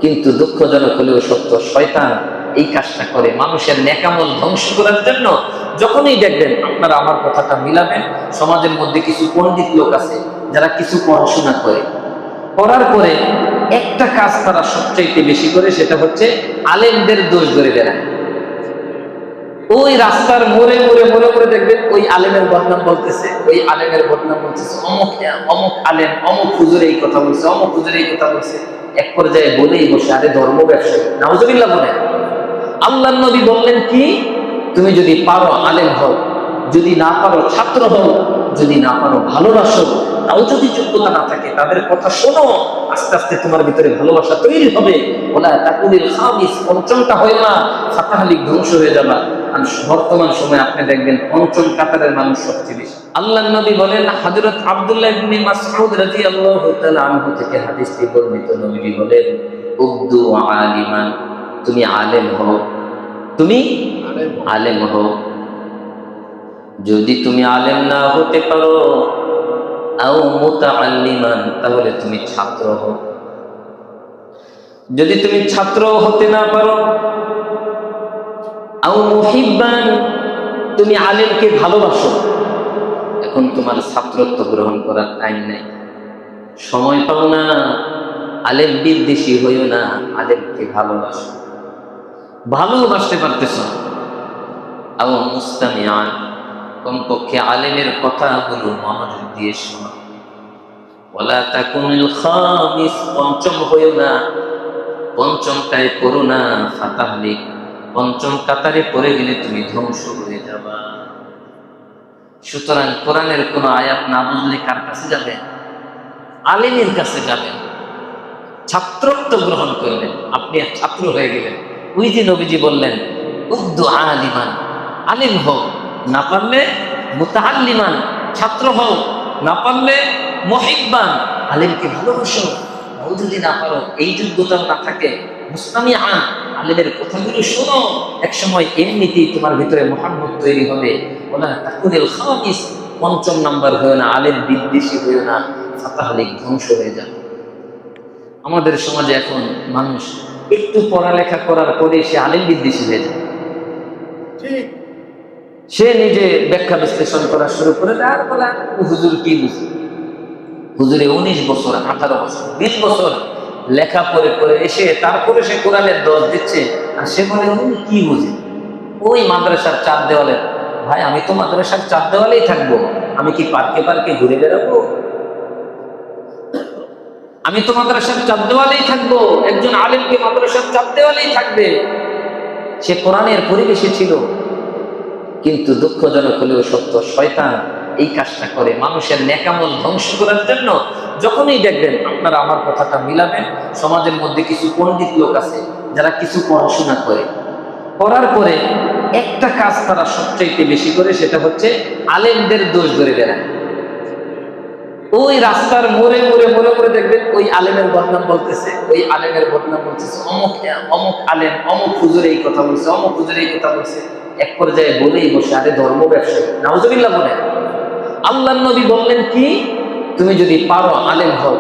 কিন্তু দুঃখজনক হলেও সত্য, শয়তান এই কাজটা করে মানুষের নেকামল ধ্বংস করার জন্য। যখনই দেখবেন আপনারা আমার কথাটা মিলাবেন, সমাজের মধ্যে কিছু পণ্ডিত লোক আছে যারা কিছু পড়াশোনা করে, করার পরে একটা কাজ তারা সবচাইতে বেশি করে, সেটা হচ্ছে আলেমদের দোষ ধরে বেড়ায়। ওই রাস্তার মোড়ে মোড়ে মোড়ে মোড়ে দেখবেন ওই আলেমের বদনাম বলতেছে, ওই আলেমের বদনাম বলতেছে, অমুক অমুক আলেম অমুক হুজুর এই কথা বলছে, অমুক হুজুর এই কথা বলছে। এক পর্যায়ে বলেই বসে, আরে ধর্ম ব্যবসায়ী, নাউজুবিল্লাহ বলে। আল্লাহর নবী বললেন কি, তুমি যদি পারো আলেম হও, যদি না পারো ছাত্র হও, যদি না পারো ভালোবাসো, তাও যদি যোগ্যতা না থাকে তাদের কথা শোনো, আস্তে আস্তে তোমার ভিতরে ভালোবাসা তৈরি হবে। ওলা তাকুলিল খামিস, পঞ্চমটা হয় না, ফাতাহালিক ধ্বংস হয়ে যাবা। আর বর্তমান সময়ে আপনি দেখবেন পঞ্চম কাতারের মানুষ সবচেয়ে বেশি। আল্লাহর নবী বলেন, হযরত আব্দুল্লাহ ইবনে মাসউদ রাদিয়াল্লাহু তাআলা আনহু থেকে হাদিসটি বর্ণিত, নবী বলেন, উবদু আলিমান, তুমি আলেম হও, তুমি আলেম হও। যদি তুমি আলেম না হতে পারো, আও মুতাআল্লিমান, তাহলে তুমি ছাত্র হও। যদি তুমি ছাত্র হতে না পারো, আও মুহিব্বান, তুমি আলেমকে ভালোবাসো। এখন তোমার ছাত্রত্ব গ্রহণ করার টাইম নাই, সময় পাও না, আলেম বিদ্বেষী হইও না, আলেমকে ভালোবাসো। ভালোবাসতে পারতেছ, আও মুস্তামিআন, কমপক্ষে আলেমের কথাগুলো মনোযোগ দিয়ে শোনো। ওয়ালা তাকুনিল খামিস, পঞ্চম হইও না, পঞ্চমটায় পড়ো না, ফাতাহলিক, পঞ্চম কাতারে পড়ে গেলে তুমি ধ্বংস হয়ে যাবা। সুতরাং কোরআনের কোন আয়াত না বুঝলে কার কাছে যাবে? আলেমের কাছে যাবেন, ছাত্রত্ব গ্রহণ করলেন, আপনি ছাত্র হয়ে গেলেন। ওই যে নবীজি বললেন, উদ্দু আলিমান, আলিম হও, না পারলে মুতাআল্লিমান, ছাত্র হও, না পারলে মুহিব্বান, আলেমকে ভালোবাসো। যদি না পারো, এই যোগ্যতা না থাকে, মুস্তামিআন, আলেমের কথাগুলো শোনো। এক সময় এমনিতেই তোমার ভিতরে মুহাব্বত তৈরি হবে। ওলা তাকুনিল খামিস, পঞ্চম নাম্বার হয়েও না, আলেম বিদ্বেষী হয়েও না, ফাতাহলিক, ধ্বংস হয়ে যাবে। আমাদের সমাজে এখন মানুষ একটু পড়ালেখা করার পরে সে আলেম বিদ্বেষী হয়ে যায়। সে নিজে ব্যাখ্যা বিশ্লেষণ করা শুরু করে দেয়, আর বলে হুজুর কি বুঝে, হুজুরে 19 বছর 18 বছর 20 বছর লেখা পড়ে করে এসে তারপরে সে কোরআনের দোষ দিচ্ছে, আর সে বলে উনি কি বুঝে। ওই মাদ্রাসার চার দেওয়ালে, ভাই আমি তো মাদ্রাসার চার দেওয়ালেই থাকবো, আমি কি পার্কে পার্কে ঘুরে বেড়াবো? আমি তো মাদ্রাসার চার দেওয়ালেই থাকবো। একজন আলেমকে মাদ্রাসার চার দেওয়ালেই থাকবে। সে কোরআনের পরিবেশে ছিল, কিন্তু দুঃখজনক হলেও সত্য, শয়তান এই কাজটা করে মানুষের নেকামল ধ্বংস করার জন্য। যখনই দেখবেন আপনারা আমার কথাটা মিলাবেন, সমাজের মধ্যে কিছু পণ্ডিত লোক আছে যারা কিছু পড়াশোনা করে, করার পরে একটা কাজ তারা সবচাইতে বেশি করে, সেটা হচ্ছে আলেমদের দোষ ধরে বেড়ায়। ওই রাস্তার মোড়ে মোড়ে মোড়ে মোড়ে দেখবেন ওই আলেমের বদনাম বলতেছে, ওই আলেমের বদনাম বলতেছে, অমুক অমুক আলেম অমুক হুজুর এই কথা বলছে, অমুক হুজুর এই কথা বলছে। এক পর্যায়ে বলেই বসে, আরে ধর্ম ব্যবসায়ী, নাউজুবিল্লাহ বলে। আল্লাহর নবী বললেন কি, তুমি যদি পারো আলেম হও,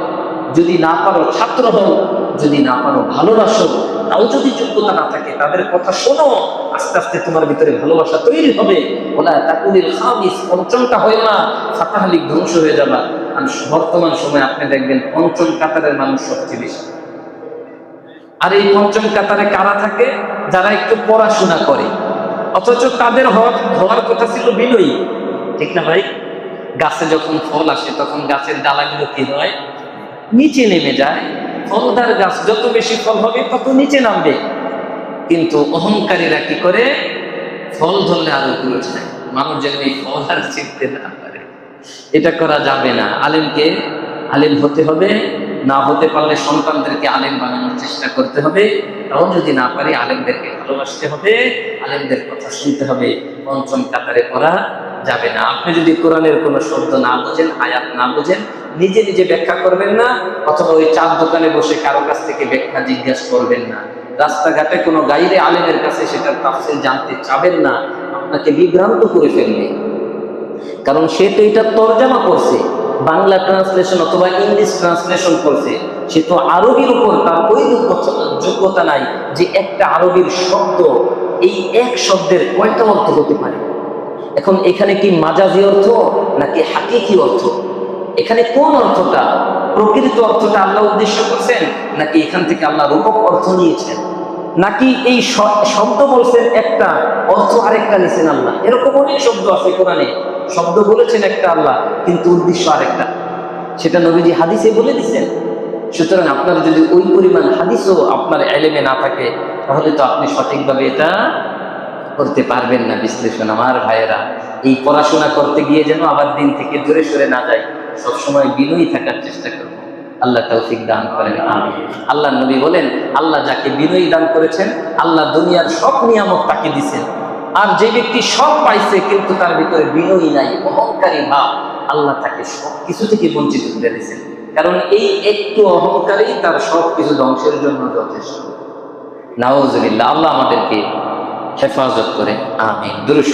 যদি না পারো ছাত্র হও, যদি না পারো ভালোবাসো, তাও যদি যোগ্যতা না থাকে তাদের কথা শোনো, আস্তে আস্তে তোমার ভিতরে ভালোবাসা তৈরি হবে। ওলা তাকুলিল খামিস, পঞ্চমটা হয় না, ফাতাহলিক, ধ্বংস হয়ে যাবা। আর বর্তমান সময়ে আপনি দেখবেন পঞ্চম কাতারের মানুষ সবচেয়ে বেশি। আর এই পঞ্চম কাতারে কারা থাকে? যারা একটু পড়াশোনা করে, অথচ তাদের হওয়ার কথা ছিল বিনয়ী, ঠিক না ভাই? গাছে যখন ফল আসে তখন গাছের ডালাগুলো কি হয়? নিচে নেমে যায়। ফলদার গাছ যত বেশি ফল হবে তত নিচে নামবে। কিন্তু অহংকারীরা কি করে? ফল ধরলে আরো দূরে যায়, মানুষ যেন এই ফল আর চিনতে না পারে। এটা করা যাবে না। আলেমকে আলেম হতে হবে, না হতে পারলে সন্তানদেরকে আলেম বানানোর চেষ্টা করতে হবে। তাও যদি না পারি, আলেমদেরকে ভালোবাসতে হবে, আলেমদের কথা শুনতে হবে। পঞ্চম কাতারে পড়া যাবে না। আপনি যদি কোরআনের কোনো শব্দ না বোঝেন, আয়াত না বোঝেন, নিজে নিজে ব্যাখ্যা করবেন না, অথবা ওই চার দোকানে বসে কারো কাছ থেকে ব্যাখ্যা জিজ্ঞাসা করবেন না। রাস্তাঘাটে কোনো গাইরে আলেমের কাছে সেটার তাফসীর জানতে চাবেন না, আপনাকে বিভ্রান্ত করে ফেলবে। কারণ সে তো এটা তরজমা করছে, বাংলা ট্রান্সলেশন অথবা ইংলিশ ট্রান্সলেশন করছে, সে তো আরবির উপর তার ওই যোগ্যতা নাই যে একটা আরবির শব্দ এই এক শব্দের কয়টা অর্থ হতে পারে। এখন এখানে কি মাজাজি অর্থ নাকি হাকিকি অর্থ? এখানে কোন অর্থটা, প্রকৃত অর্থটা আল্লাহ উদ্দেশ্য করছেন, নাকি এখান থেকে আল্লাহ রূপক অর্থ নিয়েছেন, নাকি এই শব্দ বলছেন একটা, অর্থ আরেকটা নিয়েছেন আল্লাহ? এরকম অনেক শব্দ আছে কোরআনে, শব্দ বলেছেন একটা আল্লাহ কিন্তু উদ্দেশ্য আরেকটা, সেটা নবীজি হাদিসে বলে দিচ্ছেন। সুতরাং আপনার যদি ওই পরিমাণ হাদিসও আপনার এলেমে না থাকে, তাহলে তো আপনি সঠিকভাবে এটা করতে পারবেন না বিশ্লেষণ। আমার ভাইয়েরা, এই পড়াশোনা করতে গিয়ে যেন আবার দিন থেকে দূরে সরে না যায়, সবসময় বিনয়ী থাকার চেষ্টা করব। আল্লাহ তৌফিক দান করেন, আমিন। আল্লাহ নবী বলেন, আল্লাহ যাকে বিনয়ী দান করেছেন, আল্লাহ দুনিয়ার সব নিয়ামত তাকে দিচ্ছেন। আর যে ব্যক্তি সব পাইছে কিন্তু তার ভিতরে বিনয়ী নাই, অহংকারী ভাব, আল্লাহ তাকে সব কিছু থেকে বঞ্চিত করে দিয়েছেন। কারণ এই একটু অহংকারই তার সব কিছু ধ্বংসের জন্য যথেষ্ট। নাউজুবিল্লাহ, আল্লাহ আমাদেরকে হেফাজত করে, আমিন। দুরূদ।